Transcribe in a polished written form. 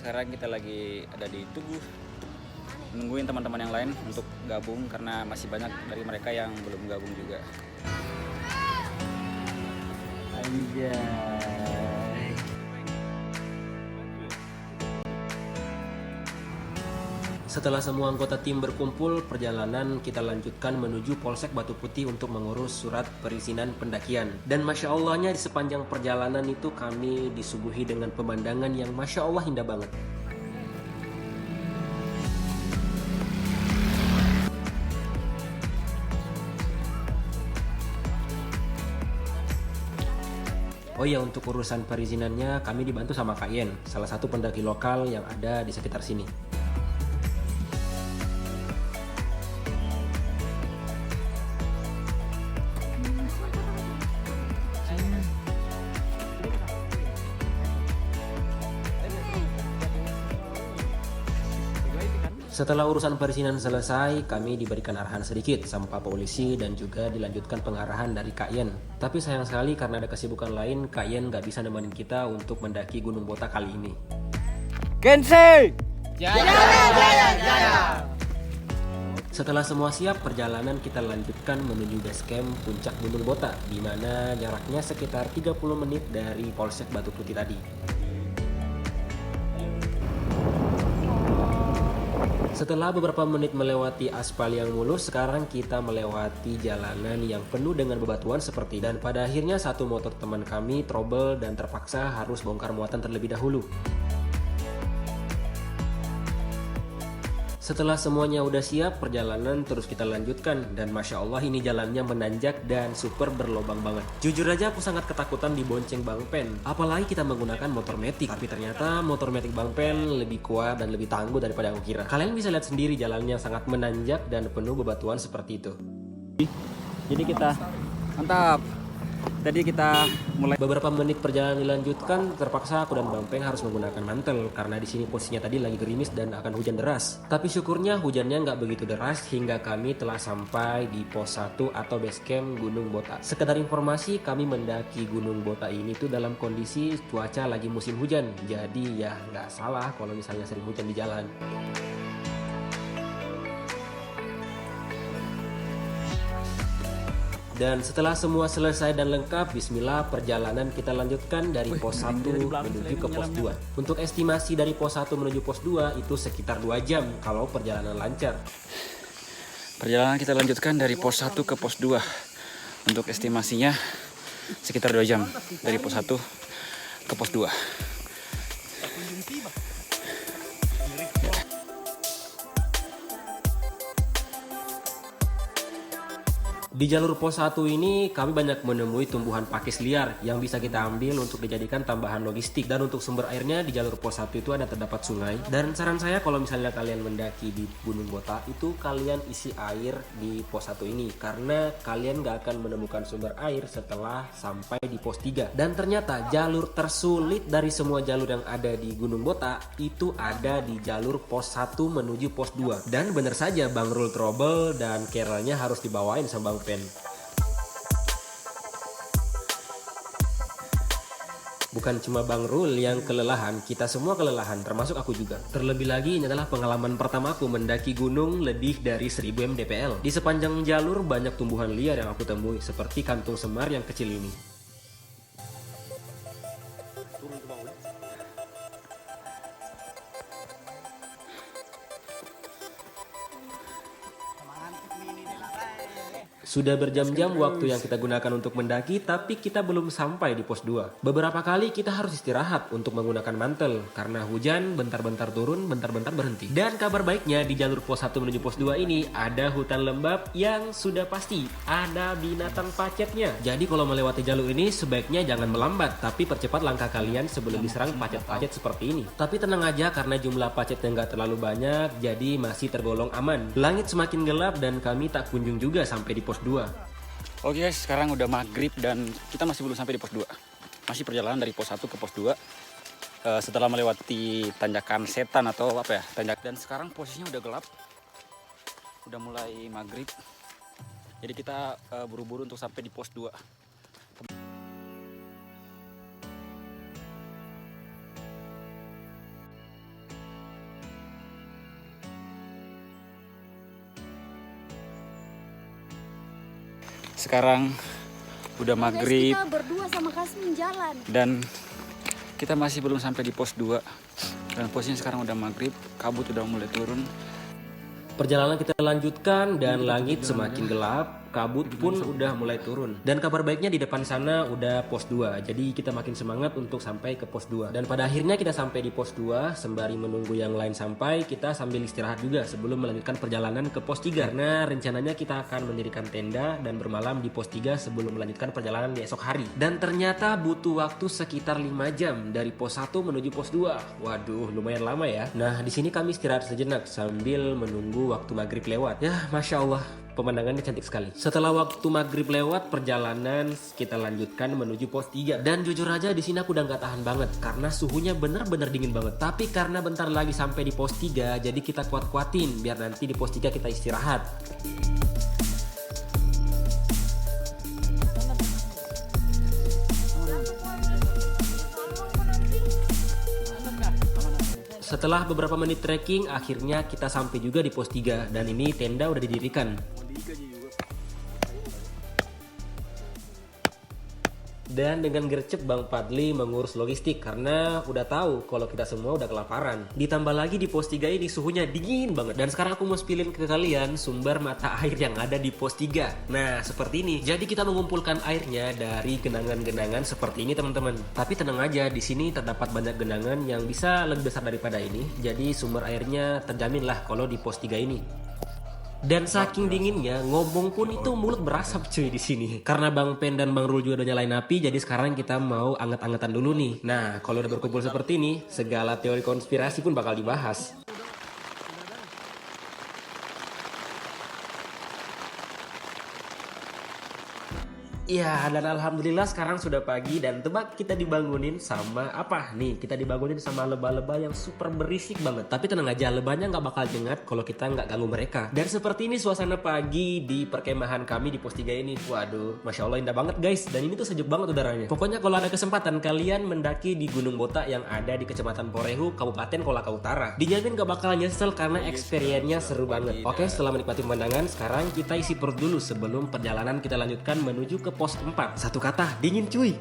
sekarang kita lagi ada di Tugu, nungguin teman-teman yang lain untuk gabung karena masih banyak dari mereka yang belum gabung juga. Anjay. Setelah semua anggota tim berkumpul, perjalanan kita lanjutkan menuju Polsek Batu Putih untuk mengurus surat perizinan pendakian. Dan Masya Allahnya di sepanjang perjalanan itu kami disuguhi dengan pemandangan yang Masya Allah indah banget. Oh iya, untuk urusan perizinannya kami dibantu sama Kak Yen, salah satu pendaki lokal yang ada di sekitar sini. Setelah urusan perizinan selesai, kami diberikan arahan sedikit sama Pak Polisi dan juga dilanjutkan pengarahan dari Kak Yen. Tapi sayang sekali karena ada kesibukan lain, Kak Yen nggak bisa nemenin kita untuk mendaki Gunung Botak kali ini. Gense! Setelah semua siap, perjalanan kita lanjutkan menuju base camp puncak Gunung Botak, di mana jaraknya sekitar 30 menit dari Polsek Batu Putih tadi. Setelah beberapa menit melewati aspal yang mulus, sekarang kita melewati jalanan yang penuh dengan bebatuan seperti, dan pada akhirnya satu motor teman kami trouble dan terpaksa harus bongkar muatan terlebih dahulu. Setelah semuanya udah siap, perjalanan terus kita lanjutkan, dan Masya Allah ini jalannya menanjak dan super berlobang banget. Jujur aja aku sangat ketakutan dibonceng Bang Pen, apalagi kita menggunakan motor metik. Tapi ternyata motor metik Bang Pen lebih kuat dan lebih tangguh daripada aku kira. Kalian bisa lihat sendiri jalannya sangat menanjak dan penuh bebatuan seperti itu. Jadi kita mantap. Tadi kita mulai Beberapa menit perjalanan dilanjutkan, terpaksa aku dan Bang Peng harus menggunakan mantel karena di sini posisinya tadi lagi gerimis dan akan hujan deras. Tapi syukurnya hujannya nggak begitu deras hingga kami telah sampai di pos 1 atau base camp Gunung Botak. Sekedar informasi, kami mendaki Gunung Botak ini tuh dalam kondisi cuaca lagi musim hujan. Jadi ya nggak salah kalau misalnya sering hujan di jalan. Dan setelah semua selesai dan lengkap, bismillah, perjalanan kita lanjutkan dari pos 1 menuju ke pos 2. Untuk estimasi dari pos 1 menuju pos 2 itu sekitar 2 jam kalau perjalanan lancar. perjalanan kita lanjutkan dari pos 1 ke pos 2. Untuk estimasinya sekitar 2 jam dari pos 1 ke pos 2. Di jalur pos 1 ini kami banyak menemui tumbuhan pakis liar yang bisa kita ambil untuk dijadikan tambahan logistik. Dan untuk sumber airnya di jalur pos 1 itu ada terdapat sungai. Dan saran saya kalau misalnya kalian mendaki di Gunung Botak itu kalian isi air di pos 1 ini, karena kalian gak akan menemukan sumber air setelah sampai di pos 3. Dan ternyata jalur tersulit dari semua jalur yang ada di Gunung Botak itu ada di jalur pos 1 menuju pos 2. Dan bener saja Bang Rul trouble dan carrelnya harus dibawain sama Bang Pen. Bukan cuma Bang Rul yang kelelahan, kita semua kelelahan, termasuk aku juga. Terlebih lagi ini adalah pengalaman pertamaku mendaki gunung lebih dari 1000 mdpl. Di sepanjang jalur banyak tumbuhan liar yang aku temui, seperti kantung semar yang kecil ini. Sudah berjam-jam waktu yang kita gunakan untuk mendaki, tapi kita belum sampai di pos 2. Beberapa kali kita harus istirahat untuk menggunakan mantel, karena hujan bentar-bentar turun, bentar-bentar berhenti. Dan kabar baiknya di jalur pos 1 menuju pos 2 ini ada hutan lembab yang sudah pasti ada binatang pacetnya. Jadi kalau melewati jalur ini sebaiknya jangan melambat, tapi percepat langkah kalian sebelum diserang pacet-pacet seperti ini. Tapi tenang aja karena jumlah pacetnya nggak terlalu banyak, jadi masih tergolong aman. Langit semakin gelap dan kami tak kunjung juga sampai di pos 2. Oke guys, sekarang udah maghrib dan kita masih belum sampai di pos 2. Masih perjalanan dari pos 1 ke pos 2. Setelah melewati tanjakan setan atau apa ya, dan sekarang posisinya udah gelap. Udah mulai maghrib. Jadi kita buru-buru untuk sampai di pos 2. sekarang udah maghrib Kita berdua sama Kasmin jalan. dan kita masih belum sampai di pos 2. Dan posisinya sekarang udah maghrib, kabut udah mulai turun. Perjalanan kita lanjutkan dan langit semakin gelap, kabut pun udah mulai turun. Dan kabar baiknya di depan sana udah pos 2. Jadi kita makin semangat untuk sampai ke pos 2. Dan pada akhirnya kita sampai di pos 2 sembari menunggu yang lain sampai, kita sambil istirahat juga sebelum melanjutkan perjalanan ke pos 3. Karena rencananya kita akan mendirikan tenda dan bermalam di pos 3 sebelum melanjutkan perjalanan di esok hari. Dan ternyata butuh waktu sekitar 5 jam dari pos 1 menuju pos 2. Waduh, lumayan lama ya. Nah, di sini kami istirahat sejenak sambil menunggu waktu maghrib lewat. Ya, Masya Allah, pemandangannya cantik sekali. Setelah waktu maghrib lewat, perjalanan kita lanjutkan menuju pos 3. Dan jujur aja di sini aku udah nggak tahan banget karena suhunya bener-bener dingin banget. Tapi karena bentar lagi sampai di pos 3, jadi kita kuat-kuatin biar nanti di pos 3 kita istirahat. Setelah beberapa menit trekking, akhirnya kita sampai juga di pos 3 dan ini tenda udah didirikan. Dan dengan gercep Bang Padli mengurus logistik karena udah tahu kalau kita semua udah kelaparan. Ditambah lagi di pos 3 ini suhunya dingin banget. Dan sekarang aku mau spillin ke kalian sumber mata air yang ada di pos 3. Nah, seperti ini. Jadi kita mengumpulkan airnya dari genangan-genangan seperti ini, teman-teman. Tapi tenang aja, di sini terdapat banyak genangan yang bisa lebih besar daripada ini. Jadi sumber airnya terjamin lah kalau di pos 3 ini. Dan saking dinginnya, ngomong pun itu mulut berasap cuy di sini. Karena Bang Pen dan Bang Rul juga udah nyalain api, jadi sekarang kita mau anget-angetan dulu nih. Nah, kalau udah berkumpul seperti ini, segala teori konspirasi pun bakal dibahas. Ya, dan alhamdulillah sekarang sudah pagi dan tebak kita dibangunin sama apa nih? Kita dibangunin sama lebah-lebah yang super berisik banget. Tapi tenang aja, lebahnya nggak bakal nyengat kalau kita nggak ganggu mereka. Dan seperti ini suasana pagi di perkemahan kami di pos 3 ini. Waduh, Masya Allah indah banget guys. Dan ini tuh sejuk banget udaranya. Pokoknya kalau ada kesempatan kalian mendaki di Gunung Botak yang ada di Kecamatan Porehu, Kabupaten Kolaka Utara, dijamin gak bakal nyesel karena experience-nya seru banget. Oke, setelah menikmati pemandangan, sekarang kita isi perut dulu sebelum perjalanan kita lanjutkan menuju ke pos 4. Satu kata, dingin cuy.